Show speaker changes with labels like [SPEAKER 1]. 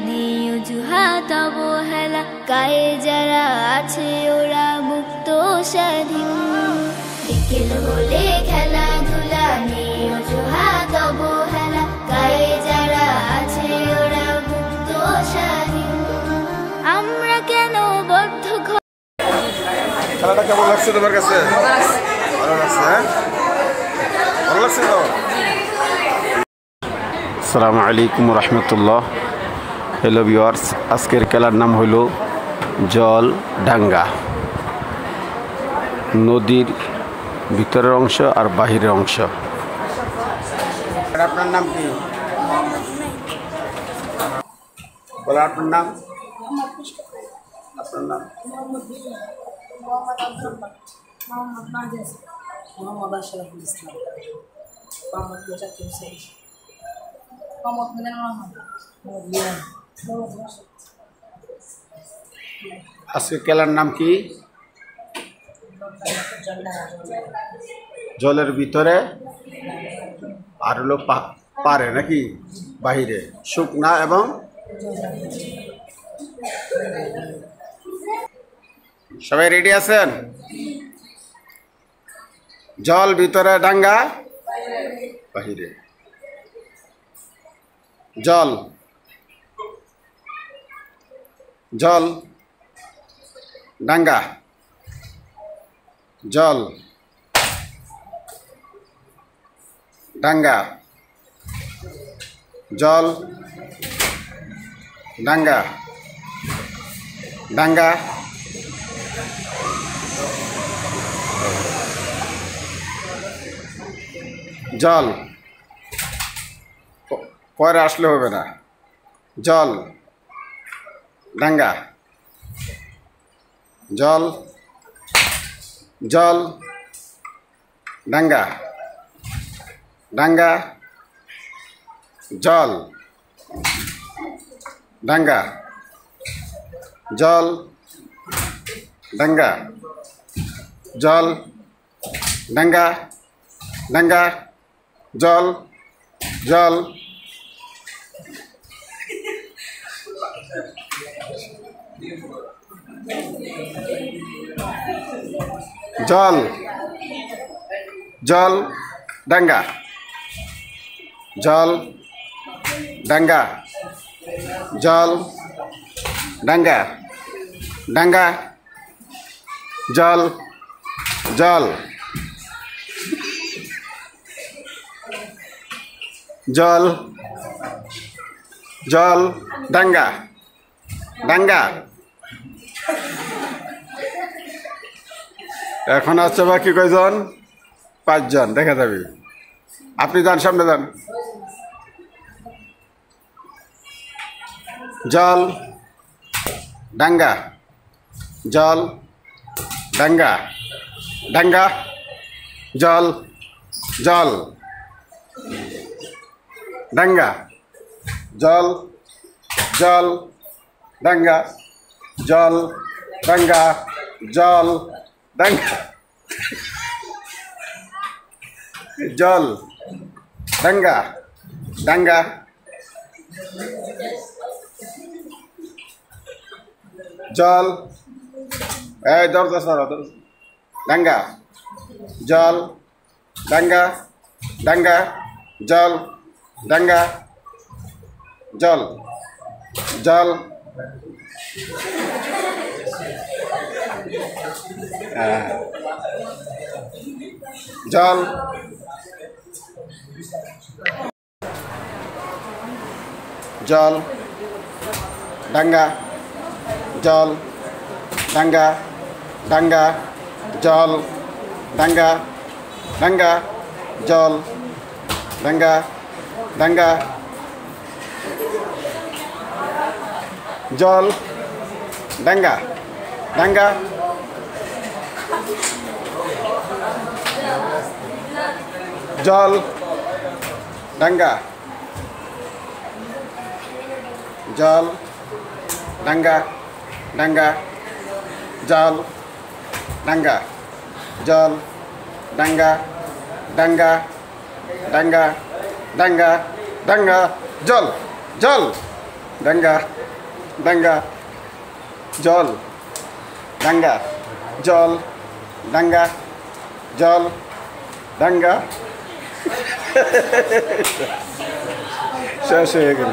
[SPEAKER 1] নেই অজুহাত অবহেলা, গায়ে যারা আছে ওরা মুক্ত স্বাধীন। বিকেল হলে খেলাধুলা নেই অজুহাত অবহেলা, গায়ে যারা আছে ওরা মুক্ত স্বাধীন। আমরা কেন বদ্ধ
[SPEAKER 2] খেলাটা কেমন লাগছে তোমার কাছে? ভালো লাগছে, হ্যাঁ ভালো লাগছে তো। আসসালামু আলাইকুম রহমতুল্লাহ। হ্যালো ভিউয়ার্স, আজকের খেলার নাম হলো জল ডাঙ্গা। নদীর ভিতরের অংশ আর বাহিরের অংশ। আপনার নাম কি? বলে আপনার নাম? আপনার নাম?
[SPEAKER 3] মোহাম্মদ নাজিস, মোহাম্মদ আশরাফুল ইসলাম, মোহাম্মদ মুজাক্কির হোসেন, মোহাম্মদ মিজানুর রহমান, মোহাম্মদ লিয়ান।
[SPEAKER 2] আজকে খেলার নাম কি? জলের ভিতরে আর হলো পারে নাকি বাহিরে, শুকনা এবং সবাই রেডি আছেন? জল ভিতরে, ডাঙ্গা বাহিরে। জল জল ডাঙ্গা, জল ডাঙ্গা, জল ডাঙ্গা, ডাঙ্গা জল। পরে আসলে হবে না। জল ডাঙ্গা, জল জল ডাঙ্গা, ডাঙ্গা জল, ডাঙ্গা জল, ডাঙ্গা জল, ডাঙ্গা ডাঙ্গা জল, জল জল, জল ডাঙ্গা, জল ডাঙ্গা, জল ডাঙ্গা, ডাঙ্গা জল, জল জল, জল ডাঙ্গা, ডাঙ্গা। এখন আছে বাকি কয়জন? 5 জন, দেখা যাবে। আপনি যান, সামনে যান। জল ডাঙ্গা, জল ডাঙ্গা, ডাঙ্গা জল, জল ডাঙ্গা, জল, জল ডাঙ্গা, জল ডাঙ্গা, জল ডাঙ্গা, জল ডাঙ্গা, ডাঙ্গা জল, এই দরজা সরা, ডাঙ্গা জল, ডাঙ্গা, ডাঙ্গা জল, ডাঙ্গা জল, জল জল, জল ডাঙ্গা, জল ডাঙ্গা, ডাঙ্গা জল, ডাঙ্গা, ডাঙ্গা জল, ডাঙ্গা, ডাঙ্গা জল, ডাঙ্গা, ডাঙ্গা জল, ডাঙ্গা, জল ডাঙ্গা, ডাঙ্গা জল, ডাঙ্গা, জল ডাঙ্গা, ডাঙ্গা, ডাঙ্গা, ডাঙ্গা, ডাঙ্গা জল, জল ডাঙ্গা ডাঙ্গা জল ডাঙ্গা জল ডাঙ্গা জল ডাঙ্গা শেষ হয়ে গেল।